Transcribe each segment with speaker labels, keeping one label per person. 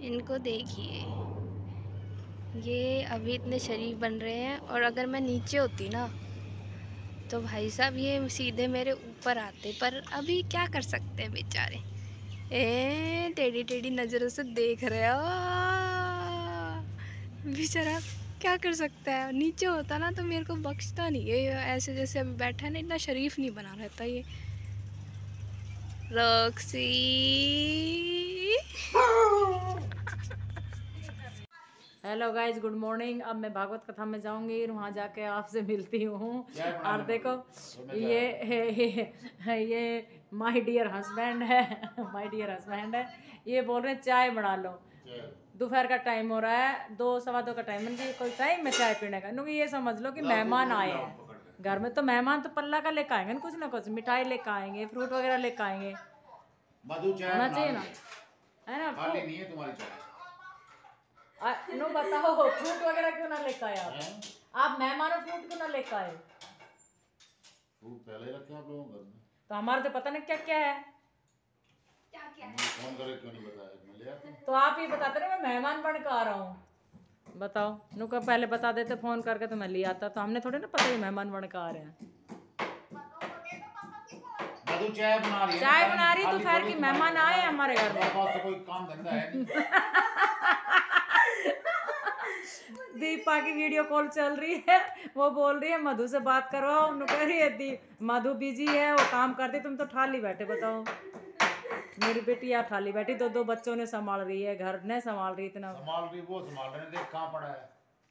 Speaker 1: इनको देखिए, ये अभी इतने शरीफ बन रहे हैं, और अगर मैं नीचे होती ना तो भाई साहब ये सीधे मेरे ऊपर आते, पर अभी क्या कर सकते हैं बेचारे। टेढ़ी टेढ़ी नज़रों से देख रहे हो बेचारा, क्या कर सकता है। नीचे होता ना तो मेरे को बख्शता नहीं, ये ऐसे जैसे अभी बैठा है ना, इतना शरीफ नहीं बना रहता ये। Roxy
Speaker 2: hello guys, good morning. अब मैं भागवत कथा में जाऊंगी, वहाँ जाके आपसे मिलती हूँ। और देखो ये माय डियर हस्बैंड है माय डियर हस्बैंड है। ये बोल रहे हैं चाय बना लो। दोपहर का टाइम हो रहा है, 2 सवा 2 का टाइम है। कोई टाइम में चाय पीने का, क्योंकि ये समझ लो कि मेहमान आए हैं घर में। तो मेहमान तो पल्ला का लेकर आएंगे, कुछ ना कुछ मिठाई लेकर आएंगे, फ्रूट वगैरह लेकर आएंगे। होना चाहिए ना, है ना।
Speaker 3: खाली नहीं है तुम्हारी चाय।
Speaker 2: नो बताओ, फ्रूट वगैरह क्यों ना लेकर आए आप मेहमानों, फ्रूट क्यों ना लेकर आए?
Speaker 3: फ्रूट पहले ही रखे हैं आप लोगों घर में।
Speaker 2: तो हमारे तो पता नहीं क्या क्या है।
Speaker 3: फोन करे क्यों नहीं बताया, मैं ले आता।
Speaker 2: तो आप ही बताते ना, मैं मेहमान बन कर आ रहा हूँ। बताओ, नुका पहले बता देते फोन करके तो मैं ले आता। तो हमने थोड़े ना पता ही मेहमान बन कर आ रहे हैं।
Speaker 3: मधु चाय बना रही है,
Speaker 2: चाय बना रही दोपहर की, मेहमान आए हैं हमारे घर में।
Speaker 3: तो कोई काम धंधा है नहीं।
Speaker 2: दीपा की वीडियो कॉल चल रही है, वो बोल रही है मधु से बात करवाओ। उन्होंने कह रही है मधु बिजी है, वो काम करती, तुम तो ठाली बैठे। बताओ, मेरी बेटी यहाँ ठाली बैठी, दो बच्चों ने संभाल रही है, घर ने संभाल रही। इतना
Speaker 3: संभाल रही, वो संभाल रहे। देख कहाँ पड़ा है,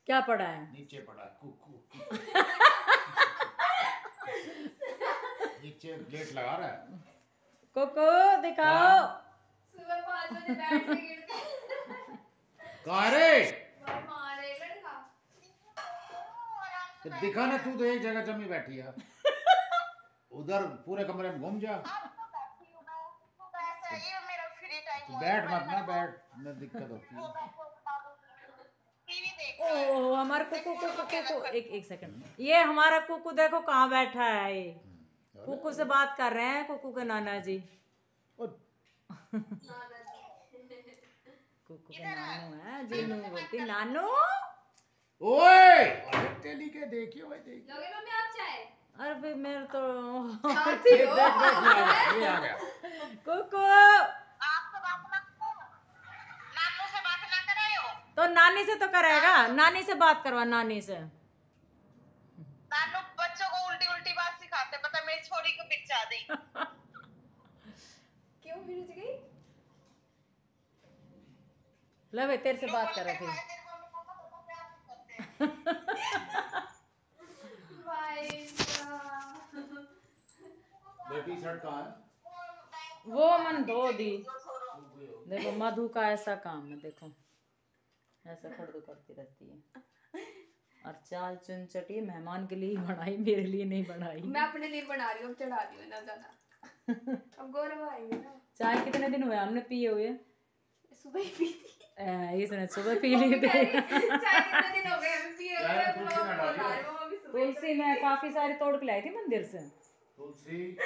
Speaker 2: क्या पड़ा है?
Speaker 3: नीचे पड़ा है। कुकू नीचे प्लेट लगा रहा है।
Speaker 2: कोको दिखाओ।
Speaker 1: सुबह 5 बजे बैठ के गिरते
Speaker 3: कहाँ रे?
Speaker 1: मारे लड़का।
Speaker 3: तो दिखा ना, तू तो एक जगह जमी बैठी है। उधर पूरे कमरे में घूम जा। तो बैठ मत ना, बैठ में दिक्कत होती है।
Speaker 2: ओ हमारा कुकू कुकू कुकू, एक सेकंड। ये हमारा कुकू देखो कहाँ बैठा है। ये कुकू से बात कर रहे हैं, कुकू के नाना जी। कुकू के नानू है, जीनू बोलती नानू।
Speaker 3: ओए अरे तेली के देखियो भाई, देखियो।
Speaker 1: लोगे मम्मी आप चाय?
Speaker 2: अरे भाई मेरे तो
Speaker 3: देख देख ये आ गया।
Speaker 2: कुकू तो नानी से तो करेगा, नानी से बात करवा, नानी से।
Speaker 4: नानू बच्चों को उल्टी उल्टी बात सिखाते, पता मेरी छोरी को बिचा दी।
Speaker 1: क्यों भिड़ गई?
Speaker 2: ले भाई, तेरे से बात कर रहे थे।
Speaker 3: बेटी शर्ट कहाँ है?
Speaker 2: वो मन धो दी। देखो मधु का ऐसा काम है, देखो ऐसा खड़दू करती रहती है। और चाल चुन चटी मेहमान के लिए ही बनाई, मेरे लिए नहीं बनाई।
Speaker 1: मैं अपने लिए बना रही हूँ, चढ़ा रही हूँ ना ज्यादा। अब गौरव आएंगे ना।
Speaker 2: चाय कितने दिन हुए हमने पिए हुए?
Speaker 1: सुबह ही पी थी।
Speaker 2: इसने सुबह पी ली थी।
Speaker 1: चाय कितने दिन हो गए हमें पिए हुए।
Speaker 2: तुलसी मैं काफी सारी तोड़ के लाई थी मंदिर से।
Speaker 3: तुलसी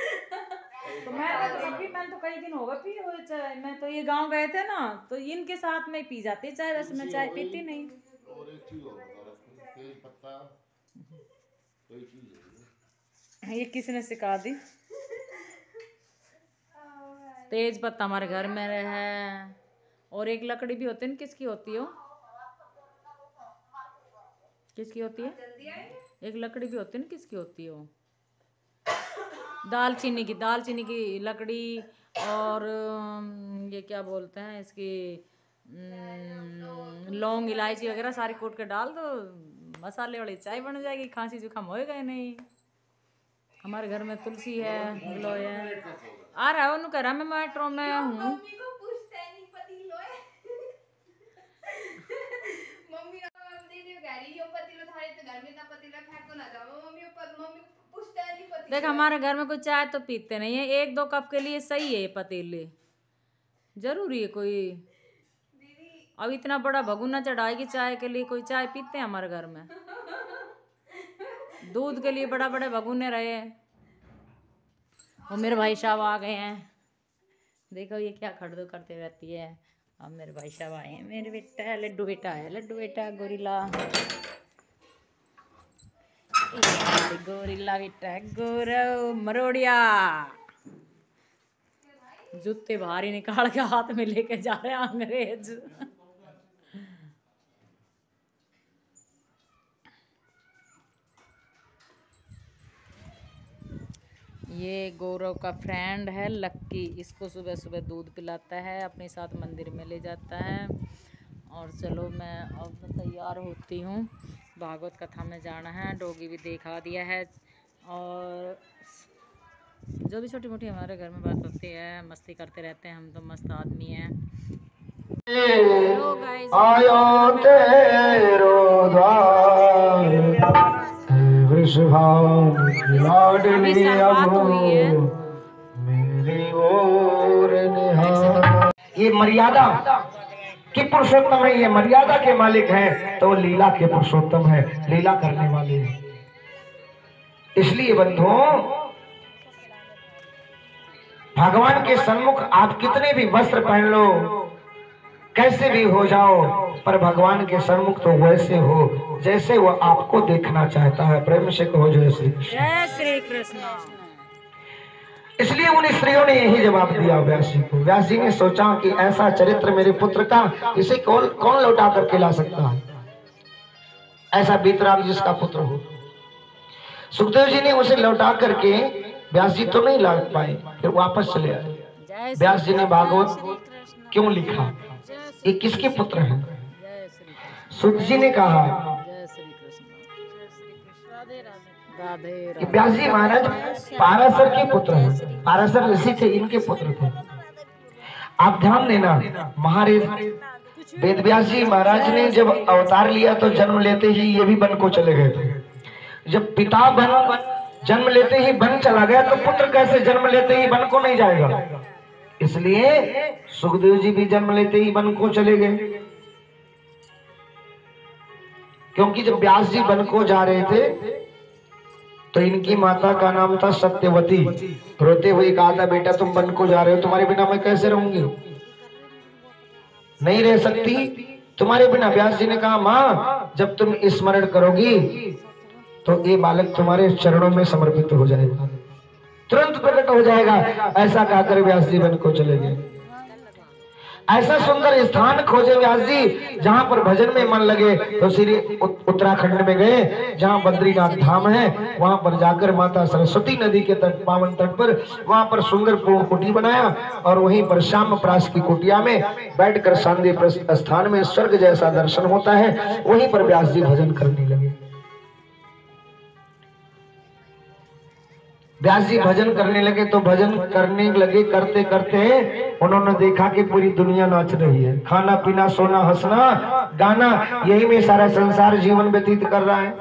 Speaker 2: तो मैं तो कई दिन हो गए पिए हुए चाय। मैं तो ये गांव गए थे ना, तो इनके साथ में पी जाती चाय, वैसे मैं चाय पीती नहीं।
Speaker 3: और एक चीज और बता रहा, तेज पत्ता कोई चीज है
Speaker 2: ये किसने सिखा दी? तेज पत्ता हमारे घर में है। और एक लकड़ी भी होती है, किसकी होती है? किसकी होती है? एक लकड़ी भी होती है ना, किसकी होती है वो? दालचीनी की लकड़ी। और ये क्या बोलते हैं इसकी, लौंग इलायची वगैरह सारी कूट के डाल दो, मसाले वाली चाय बन जाएगी, खांसी जुकाम होएगा ही नहीं। हमारे घर में तुलसी है, गिलोय है। आ रहा है उन्होंने कह रहा मैं मेट्रो में हूँ। देख हमारे घर में कोई चाय तो पीते नहीं है, 1-2 कप के लिए सही है ये पतीले। जरूरी है कोई? अब इतना बड़ा भगुना चढ़ाएगी चाय के लिए, कोई चाय पीते हैं हमारे घर में? दूध के लिए बड़ा बड़े भगुने रहे हैं। वो मेरे भाई साहब आ गए हैं, देखो ये क्या खड़दो करते रहती है। अब मेरे भाई साहब आए हैं, मेरे बेटा है, लड्डू बेटा है, लड्डू बेटा गोरिल्ला, गोरिल्ला बेटा है, गौरव मरोड़िया। जूते बाहर ही निकाल के हाथ में लेके जा रहे हैं अंग्रेज। ये गौरव का फ्रेंड है लक्की, इसको सुबह सुबह दूध पिलाता है, अपने साथ मंदिर में ले जाता है। और चलो मैं अब तैयार होती हूँ, भागवत कथा में जाना है, डॉगी भी देखा दिया है। और जो भी छोटी मोटी हमारे घर में बात होती है, मस्ती करते रहते हैं, हम तो मस्त आदमी हैं।
Speaker 5: आयो तेरो द्वार लाडली अब मेरी ओर निहार। ये मर्यादा के पुरुषोत्तम है, ये मर्यादा के मालिक हैं, तो लीला के पुरुषोत्तम है, लीला करने वाले हैं। इसलिए बंधुओं, भगवान के सन्मुख आप कितने भी वस्त्र पहन लो, कैसे भी हो जाओ, पर भगवान के सन्मुख तो वैसे हो जैसे वो आपको देखना चाहता है। प्रेम से कहो जय श्री कृष्ण।
Speaker 2: जय श्री कृष्ण।
Speaker 5: इसलिए उन स्त्रियों ने यही जवाब दिया व्यास जी को। व्यास जी ने सोचा कि ऐसा चरित्र मेरे पुत्र का, इसे कौन लौटा करके ला सकता है, ऐसा बीतराग जिसका पुत्र हो। सुखदेव जी ने उसे लौटा करके, व्यास जी तो नहीं ला पाए, फिर वापस चले आए। व्यास जी ने भागवत क्यों लिखा, ये किसके पुत्र हैं? सुत जी ने कहा कि व्यास जी महाराज पाराशर के पुत्र हैं, पाराशर ऋषि थे, इनके पुत्र थे। आप ध्यान देना, महाराज वेद व्यास जी महाराज ने जब अवतार लिया तो जन्म लेते ही ये भी वन को चले गए थे। जब पिता वन जन्म लेते ही वन चला गया, तो पुत्र कैसे जन्म लेते ही वन को नहीं जाएगा? इसलिए सुखदेव जी भी जन्म लेते ही वन को चले गए, क्योंकि जब व्यास जी वन को जा रहे थे तो इनकी माता का नाम था सत्यवती। रोते हुए कहा था, बेटा तुम वन को जा रहे हो, तुम्हारे बिना मैं कैसे रहूंगी, नहीं रह सकती तुम्हारे बिना। व्यास जी ने कहा, माँ जब तुम स्मरण करोगी तो ये बालक तुम्हारे चरणों में समर्पित हो जाएगा, तुरंत प्रकट हो जाएगा। ऐसा कहकर व्यास जी वन को चले गए। ऐसा सुंदर स्थान खोजे व्यास जी जहां पर भजन में मन लगे, तो श्री उत्तराखंड में गए, जहां बद्रीनाथ धाम है। वहां पर जाकर माता सरस्वती नदी के तट, पावन तट पर, वहां पर सुंदर पूर्ण कुटी बनाया, और वहीं पर श्याम प्रास की कुटिया में बैठकर शांति स्थान में स्वर्ग जैसा दर्शन होता है, वहीं पर व्यास जी भजन करने लगे। व्यास जी भजन करने लगे तो भजन करने लगे, करते करते उन्होंने देखा कि पूरी दुनिया नाच रही है, खाना पीना सोना हंसना गाना, यही में सारा संसार जीवन व्यतीत कर रहा है।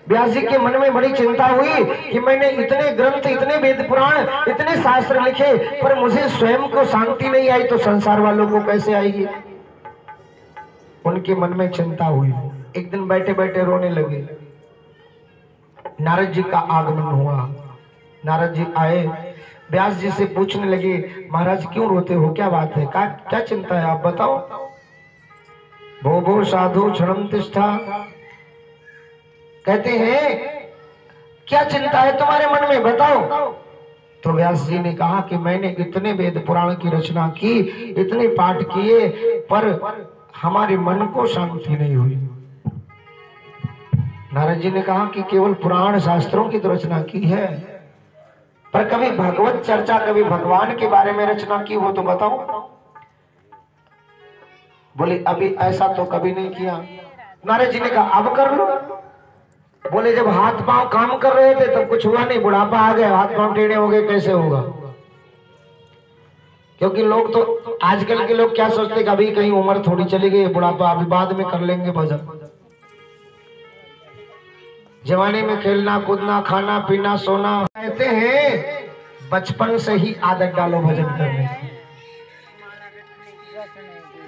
Speaker 5: व्यास जी के मन में बड़ी चिंता हुई कि मैंने इतने ग्रंथ, इतने वेद पुराण, इतने शास्त्र लिखे, पर मुझे स्वयं को शांति नहीं आई, तो संसार वालों को कैसे आएगी? उनके मन में चिंता हुई। एक दिन बैठे बैठे रोने लगे। नारद जी का आगमन हुआ। नारद जी आए, व्यास जी से पूछने लगे, महाराज क्यों रोते हो, क्या बात है, क्या चिंता है, आप बताओ। भो भो साधु क्षणम तिष्ठा, कहते हैं क्या चिंता है तुम्हारे मन में, बताओ। तो व्यास जी ने कहा कि मैंने इतने वेद पुराण की रचना की, इतने पाठ किए, पर हमारे मन को शांति नहीं हुई। नारद जी ने कहा कि केवल पुराण शास्त्रों की तो रचना की है, पर कभी भगवत चर्चा, कभी भगवान के बारे में रचना की हो तो बताओ। बोले अभी ऐसा तो कभी नहीं किया। नारद जी ने कहा अब कर लो। बोले जब हाथ पांव काम कर रहे थे तब कुछ हुआ नहीं, बुढ़ापा आ गया, हाथ पांव टेढ़े हो गए, कैसे होगा? क्योंकि लोग तो, आजकल के लोग क्या सोचते कि अभी कहीं उम्र थोड़ी चली गई, बुढ़ापा अभी बाद में कर लेंगे भजन। जवानी में खेलना कूदना, खाना पीना सोना। कहते हैं बचपन से ही आदत डालो भजन करने की।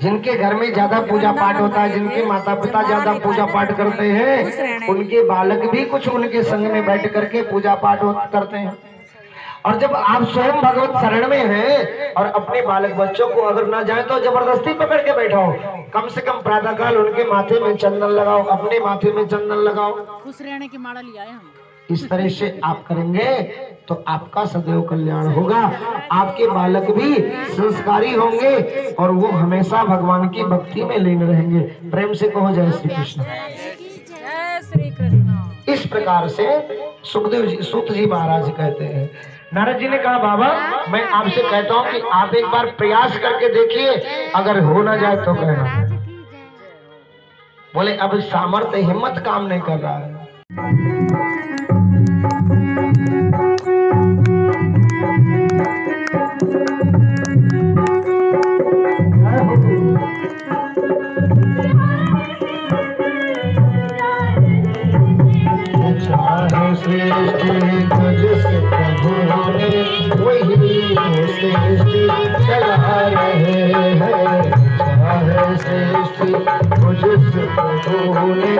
Speaker 5: जिनके घर में ज्यादा पूजा पाठ होता है, जिनके माता पिता ज्यादा पूजा पाठ करते हैं, उनके बालक भी कुछ उनके संग में बैठ करके पूजा पाठ करते हैं। और जब आप स्वयं भगवत शरण में हैं और अपने बालक बच्चों को अगर ना जाए तो जबरदस्ती पकड़ के बैठाओ। कम से कम प्रातःकाल उनके माथे में चंदन लगाओ, अपने माथे में चंदन लगाओ।
Speaker 2: खुश रहने की माला लिया है हम।
Speaker 5: इस तरह से आप करेंगे तो आपका सदैव कल्याण होगा। आपके बालक भी संस्कारी होंगे और वो हमेशा भगवान की भक्ति में लीन रहेंगे। प्रेम से कहो जय श्री कृष्ण।
Speaker 2: जय श्री कृष्ण।
Speaker 5: इस प्रकार से सुखदेव जी, सूत जी महाराज कहते हैं, नारद जी ने कहा बाबा मैं आपसे कहता हूँ कि आप एक बार प्रयास करके देखिए, अगर हो ना जाए तो कहना। बोले अब सामर्थ्य हिम्मत काम नहीं कर रहा है। सृष्टि जिसके प्रभु ने वही सृष्टि चला रहे हैं। सृष्टि जिस प्रभु ने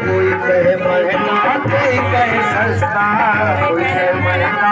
Speaker 5: कोई कहे महंगा कोई कहे सस्ता, कोई कहे महंगा